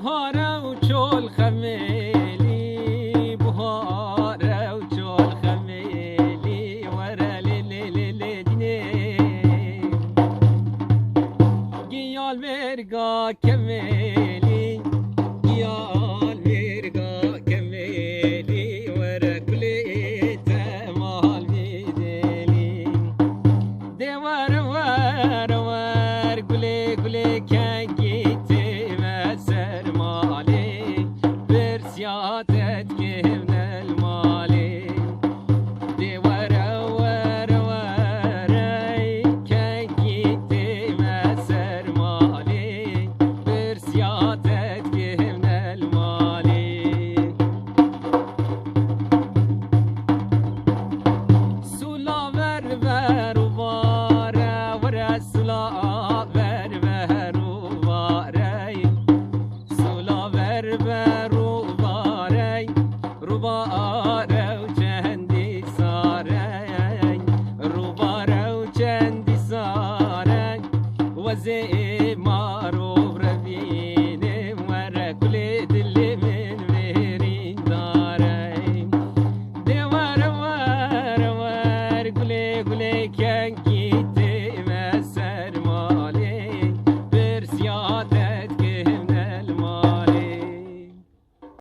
بهاره و چول خمیلی بهاره و چول خمیلی وره لی لی لی لی دینه گیال مرگا کمیلی گیال مرگا کمیلی وره کلی تمال بیدلی ده ور ور ور گلی گلی کنگی برسياتت كهن المالي دي ورا ورا ورا كي جيتي مسر مالي برسياتت كهن المالي سولا ور ور وارا ورا سولا ور ور وارا سولا ور ور روباره و چندی ساره روباره و چندی ساره وزی مارو ربینه ور کلی دلی من برین داره ده ور ور ور گلی گلی کنگ